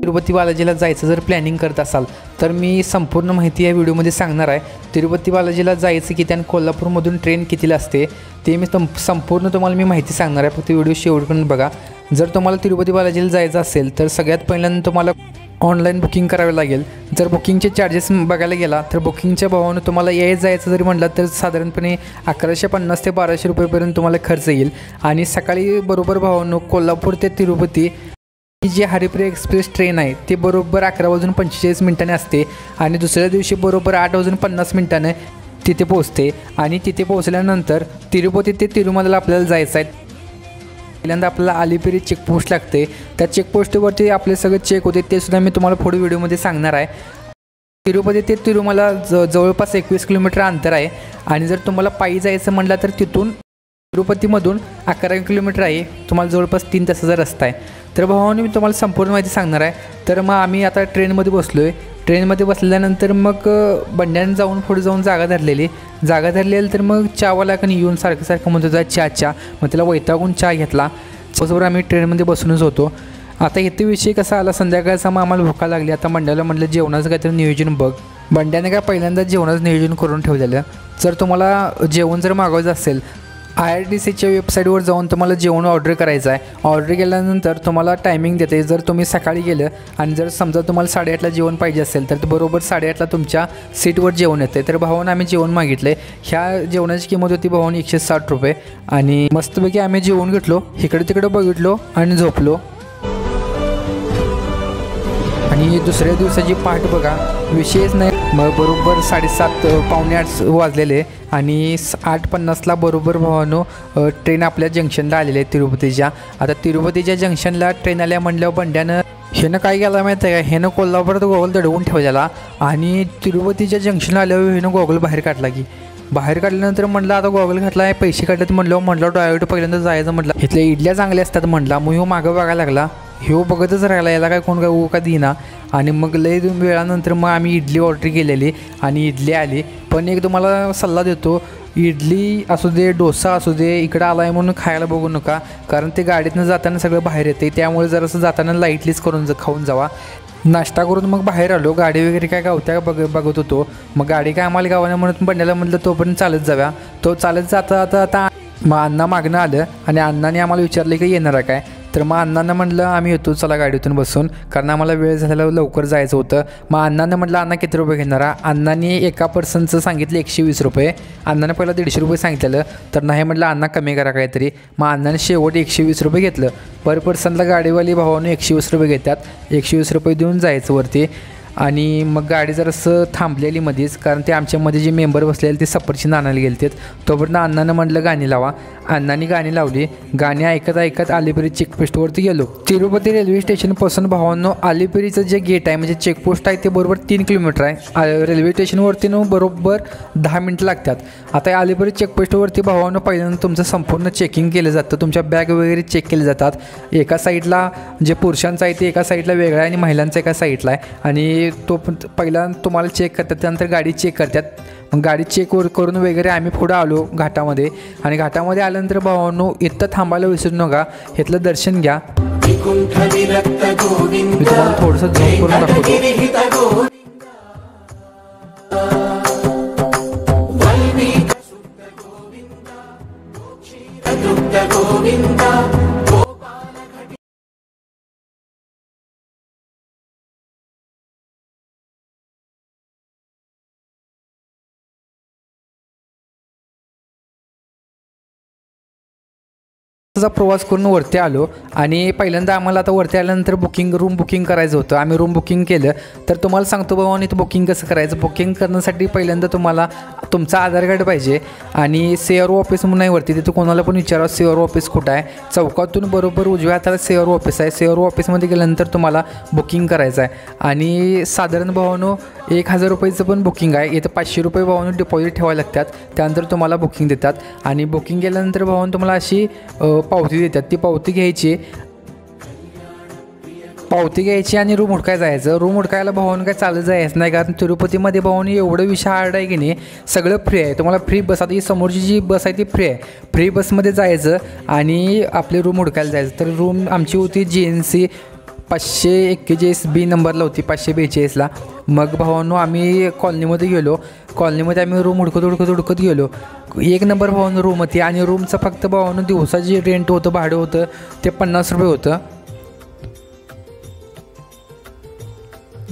तिरुपती बालाजीला जायचं जर प्लॅनिंग करत असाल तर मी संपूर्ण माहिती या व्हिडिओमध्ये सांगणार आहे। तिरुपती बालाजीला जायचं किती आणि कोल्हापूरमधून ट्रेन कितीला असते ते मी संपूर्ण तुम्हाला मी माहिती सांगणार आहे। फक्त व्हिडिओ शेवटपर्यंत बघा। जर तुम्हाला तिरुपती बालाजीला जायचं असेल तर सगळ्यात पहिल्यांदा तुम्हाला ऑनलाईन बुकिंग करावे लागेल। जर बुकिंगचे चार्जेस बघायला गेला तर बुकिंगच्या भावानं तुम्हाला जायचं जरी म्हटलं तर साधारणपणे 1150 ते 1200 रुपयेपर्यंत तुम्हाला खर्च येईल। आणि सकाळी बरोबर भावानं कोल्हापूर ते तिरुपती जी हरिप्रिया एक्सप्रेस ट्रेन आहे ती बरोबर 11:45 असते आणि दुसऱ्या दिवशी बरोबर 8:50 तिथे पोहोचते। आणि तिथे पोहोचल्यानंतर तिरुपती ते तिरुमलाला आपल्याला जायचं आहे। पहिल्यांदा आपल्याला अलिपिरी चेकपोस्ट लागते। त्या चेकपोस्टवरती आपले सगळे चेक होते ते सुद्धा मी तुम्हाला पुढे व्हिडिओमध्ये सांगणार आहे। तिरुपती ते तिरुमला जवळपास 21 किलोमीटर अंतर आहे। आणि जर तुम्हाला पायी जायचं म्हटलं तर तिथून तिरुपतीमधून 11 किलोमीटर आहे। तुम्हाला जवळपास 3 तासाचा रस्ता आहे। तर भावाने मी तुम्हाला संपूर्ण माहिती सांगणार आहे। तर मग आम्ही आता ट्रेनमध्ये बसलो आहे। ट्रेनमध्ये बसल्यानंतर मग बंड्याने जाऊन पुढे जाऊन जागा धरलेली तर मग चहावाल्याकडे येऊन सारखं म्हणत होता चहा। मग त्याला वैतागून चहा घेतला। त्याच्याबरोबर आम्ही ट्रेनमध्ये बसूनच होतो। आता इथे विषय कसा आला, संध्याकाळचा मग आम्हाला भूका लागली। आता बंड्याला म्हटलं जेवणाचं काहीतरी नियोजन बघ। बंड्याने काय पहिल्यांदा जेवणाचं नियोजन करून ठेवलेलं। जर तुम्हाला जेवण जर मागवायचं असेल IRTCच्या वेबसाईटवर जाऊन तुम्हाला जेवण ऑर्डर करायचं आहे। ऑर्डर केल्यानंतर तुम्हाला टायमिंग देते। जर तुम्ही सकाळी गेलं आणि जर समजा तुम्हाला 8:30ला जेवण पाहिजे असेल तर बरोबर 8:30ला तुमच्या सीटवर जेवण येते। तर भावानं आम्ही जेवण मागितले। ह्या जेवणाची किंमत होती भावानं 160 रुपये। आणि मस्तपैकी आम्ही जेवण घेतलो, इकडे तिकडे बघितलो आणि झोपलो। आणि दुसऱ्या दिवसाची पहाट बघा, विषयच नाही। मग बरोबर 7:30 पावणे 8 वाजलेले आणि 8:50ला बरोबर भावानो ट्रेन आपल्या जंक्शनला आलेले आहे तिरुपतीच्या। आता तिरुपतीच्या जंक्शनला ट्रेन आल्या म्हटल्यावर बंड्यानं ह्यानं काय केलं माहिती आहे का, ह्यानं कोल्हापुरात गॉगल दडवून ठेवलेला आणि तिरुपतीच्या जंक्शनला आल्यावर ह्यानं गॉगल बाहेर काढला की बाहेर काढल्यानंतर म्हटलं आता गॉगल घातला आहे, पैसे काढलेत म्हटलं डायरेक्ट पहिल्यांदा जायचं म्हटलं। इथल्या इडल्या चांगल्या असतात म्हटला। मग ह्यो मागं बघायला लागला, ह्यो बघतच राहिला, याला काय कोण काय का देईना। आणि मग लय वेळानंतर मग आम्ही इडली ऑर्डर केलेली आणि इडली आली। पण एक तुम्हाला सल्ला देतो, इडली असू दे डोसा असू दे इकडं आला आहे म्हणून खायला बघू नका, कारण ते गाडीतनं जाताना सगळं बाहेर येते। त्यामुळे जरासं जाताना लाईटलीच करून खाऊन जावा। नाश्ता करून मग बाहेर आलो। गाडी वगैरे काय गावत्या बघत होतो। मग गाडी काय आम्हाला गावाने म्हणून बंड्याला म्हटलं तोपर्यंत चालत जाव्या। तो चालत जाता आता मग अण्णा मागणं आलं आणि अण्णाने आम्हाला विचारलं की येणार आहे काय। तर मग अण्णांना म्हटलं आम्ही येतो चला गाडीतून बसून, कारण आम्हाला वेळ झालेला लवकर जायचं होतं। मग अण्णांना म्हटलं अण्णा किती रुपये घेणार? अण्णांनी एका पर्सनचं सांगितलं 120 रुपये। अण्णाने पहिला 150 रुपये सांगितलेलं, तर नाही म्हटलं अण्णा कमी करा काहीतरी। मग अण्णाने शेवट 120 रुपये घेतलं। पर पर्सनला गाडीवाली भावानं 120 रुपये घेतात। 120 रुपये देऊन जायचं वरती। आणि मग गाडी जरासं थांबलेली मध्येच, कारण ते आमच्यामध्ये जे मेंबर बसलेले ते सफरचंद आणायला गेले। तोपर्यंत अण्णानं म्हटलं गाणी लावा। अण्णांनी गाणी लावली। गाणी ऐकत अलिपिरी चेकपोस्टवरती गेलो। तिरुपती रेल्वे स्टेशनपासून भावांनो अलिपिरीचं जे गेट आहे म्हणजे चेकपोस्ट आहे ते बरोबर 3 किलोमीटर आहे। रेल्वे स्टेशनवरती बरोबर 10 मिनटं लागतात। आता अलिपिरी चेकपोस्टवरती भावांनो पहिल्यांदा तुमचं संपूर्ण चेकिंग केलं जातं। तुमच्या बॅग वगैरे चेक केले जातात। एका साईडला जे पुरुषांचं आहे ते एका साईडला वेगळं आहे आणि महिलांचं एका साईडला आहे। आणि तो पहिला तुम्हाला चेक करतात, त्यानंतर गाडी चेक करतात। मग गाडी चेक करून वगैरे आम्ही पुढं आलो घाटामध्ये। आणि घाटामध्ये आल्यानंतर भावांनो इथं थांबायला विसरू नका, इथलं दर्शन घ्या। मी तुम्हाला थोडंसं झूम करून दाखवतो। प्रवास करून वरती आलो आणि पहिल्यांदा आम्हाला आता वरती आल्यानंतर रूम बुकिंग करायचं होतं। आम्ही रूम बुकिंग केलं। तर तुम्हाला सांगतो भावांनो इथं बुकिंग कसं करायचं। बुकिंग करण्यासाठी पहिल्यांदा तुम्हाला तुमचं आधार कार्ड पाहिजे आणि CRO ऑफिस म्हणून आहे वरती, तिथं कोणाला पण विचारा CRO ऑफिस कुठं आहे। चौकातून बरोबर उजव्या हाताला CRO ऑफिस आहे। CRO ऑफिसमध्ये गेल्यानंतर तुम्हाला बुकिंग करायचं आहे आणि साधारण भावांनो 1000 रुपयेचं पण बुकिंग आहे। इथं 500 रुपये भावांनो डिपॉझिट ठेवायला लागतात, त्यानंतर तुम्हाला बुकिंग देतात। आणि बुकिंग केल्यानंतर भावांनो तुम्हाला अशी पावती देतात। ती पावती घ्यायची आणि रूम हुडकायला जायचं। रूम हुडकायला भावानं काय चालत जायचं नाही, कारण तिरुपतीमध्ये भावानं एवढं विषय हार्ड आहे की नाही, सगळं फ्री आहे। तुम्हाला फ्री बस, आता ही समोरची जी बस आहे ती फ्री आहे। फ्री बसमध्ये जायचं आणि आपले रूम हुडकायला जायचं। तर रूम आमची होती GNC 541B नंबरला होती, 542ला. मग भावांनो आम्ही कॉलनीमध्ये गेलो. कॉलनीमध्ये आम्ही रूम हुडकत गेलो. 1 नंबर भावांनो रूम होती आणि रूमचं फक्त भावांनो दिवसाची रेंट होतं, भाडं होतं ते 50 रुपये होतं.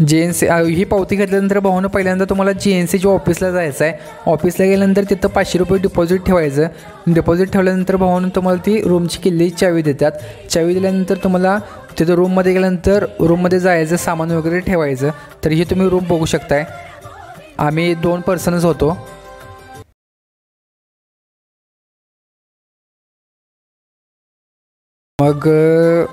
JNC ही पावती घेतल्यानंतर भावांनो पहिल्यांदा तुम्हाला JNCच्या ऑफिसला जायचं आहे. ऑफिसला गेल्यानंतर तिथं 500 रुपये डिपॉझिट ठेवायचं. डिपॉझिट ठेवल्यानंतर भावांनो तुम्हाला ती रूमची किल्ली चावी देतात. चावी दिल्यानंतर तुम्हाला तिथं रूममध्ये गेल्यानंतर रूममध्ये जायचं, सामान वगैरे ठेवायचं. तर ही तुम्ही रूम बघू शकताय. आम्ही 2 पर्सनच होतो. मग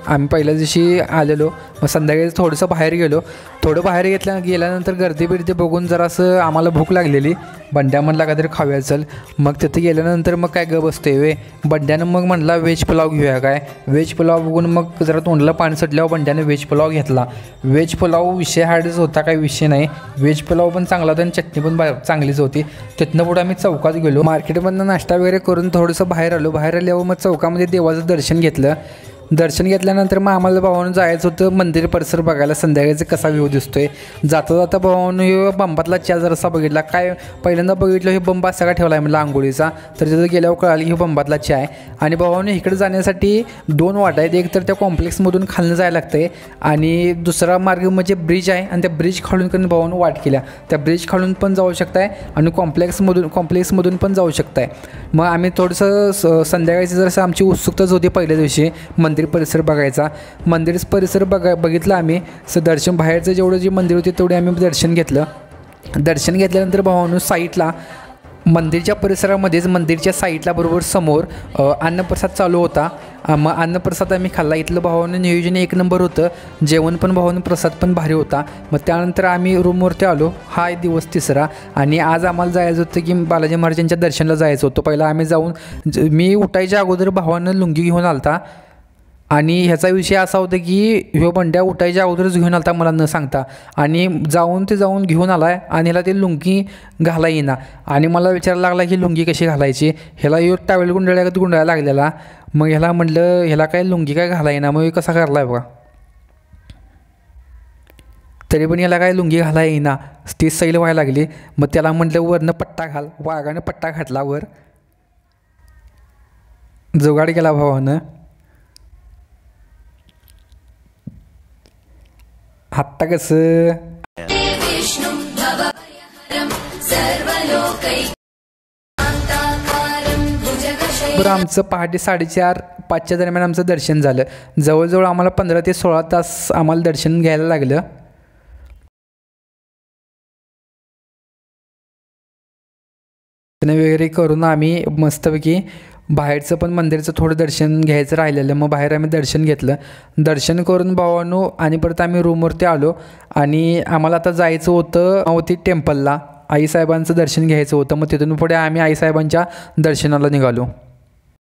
आम्ही पहिल्या दिवशी आलेलो. मग संध्याकाळी थोडंसं बाहेर गेलो. थोडं बाहेर गेल्यानंतर गर्दी बिर्दी बघून जरासं आम्हाला भूक लागलेली. बंड्या म्हणला काहीतरी खाऊया चल. मग तिथे गेल्यानंतर मग काय बसतोय वे बंड्यानं मग म्हणला व्हेज पुलाव घेऊया काय. व्हेज पुलाव बघून मग जरा तोंडला पाणी सुटल्यावर बंड्यानं व्हेज पुलाव घेतला. व्हेज पुलाव विषय हार्डच होता, काही विषय नाही. व्हेज पुलाव पण चांगला होता आणि चटणी पण चांगलीच होती. तिथनं पुढे आम्ही चौकात गेलो. मार्केटमधनं नाश्ता वगैरे करून थोडंसं बाहेर आलो. बाहेर आल्यावर मग चौकामध्ये देवाचं दर्शन घेतलं. दर्शन घेतल्यानंतर मग आम्हाला भावानं जायचं होतं मंदिर परिसर बघायला, संध्याकाळचा कसा व्ह्यू दिसतोय. जाता जाता भावानं हे बंबातला चहा जरासा बघितला. काय पहिल्यांदा बघितलं हे बंब असा का ठेवला आहे म्हणलं आंघोळीचा. तर तिथं गेल्यावर कळालं की हे बंबातला चहा आहे. आणि भावानं इकडे जाण्यासाठी 2 वाटा आहेत. एक तर त्या कॉम्प्लेक्समधून खालनं जायला लागतं आहे आणि दुसरा मार्ग म्हणजे ब्रिज आहे. आणि त्या ब्रिज खालून करून भावानं वाट केल्या. त्या ब्रिज खालून पण जाऊ शकताय आणि कॉम्प्लेक्समधून पण जाऊ शकताय. मग आम्ही थोडंसं संध्याकाळची जरासं आमची उत्सुकताच होती पहिल्या दिवशी मंदिर परिसर बघायचा. मंदिर परिसर बघितलं आम्ही. दर्शन बाहेरचं जेवढं जे मंदिर होते तेवढे आम्ही दर्शन घेतलं. दर्शन घेतल्यानंतर भावांनो साईटला मंदिरच्या परिसरामध्येच मंदिरच्या साईटला बरोबर समोर अन्नप्रसाद चालू होता. मग अन्नप्रसाद आम्ही खाल्ला. इथलं भावानं नियोजन 1 नंबर होतं. जेवण पण भावानं प्रसाद पण भारी होता. मग त्यानंतर आम्ही रूमवरती आलो. हा दिवस 3रा आणि आज आम्हाला जायचं होतं की बालाजी महाराजांच्या दर्शनाला जायचं होतं. पहिला आम्ही जाऊन मी उठायच्या अगोदर भावानं लुंगी घेऊन आलता आणि ह्याचा विषय असा होता की ह्यो बंड्या उठायच्या अगोदरच घेऊन आलता मला न सांगता. आणि जाऊन घेऊन आला आहे आणि ह्याला ते लुंगी घाला येईना. आणि मला विचारायला लागला की लुंगी कशी घालायची. ह्याला ह्यो टावेल गुंडाळायला लागलेला. मग ह्याला म्हटलं ह्याला काय लुंगी काय घाला येईना. मग कसा करला आहे बघा. तरी पण याला काय लुंगी घाला येईना. ती सैल व्हायला लागली. मग त्याला म्हटलं वरनं पट्टा घाल. वाघानं पट्टा घातला वर. जुगाड केला भावानं. आत्ता कसं बरं आमचं पहाटे 4:30-5च्या दरम्यान आमचं दर्शन झालं. जवळजवळ आम्हाला 15 ते 16 तास आम्हाला दर्शन घ्यायला लागलं. वगैरे करून आम्ही मस्तपैकी बाहेरचं पण मंदिरचं थोडं दर्शन घ्यायचं राहिलेलं. मग बाहेर आम्ही दर्शन घेतलं. दर्शन करून भावांनो आणि परत आम्ही रूमवरती आलो. आणि आम्हाला आता जायचं होतं अवती टेम्पलला. आईसाहेबांचं दर्शन घ्यायचं होतं. मग तिथून पुढे आम्ही आईसाहेबांच्या दर्शनाला निघालो.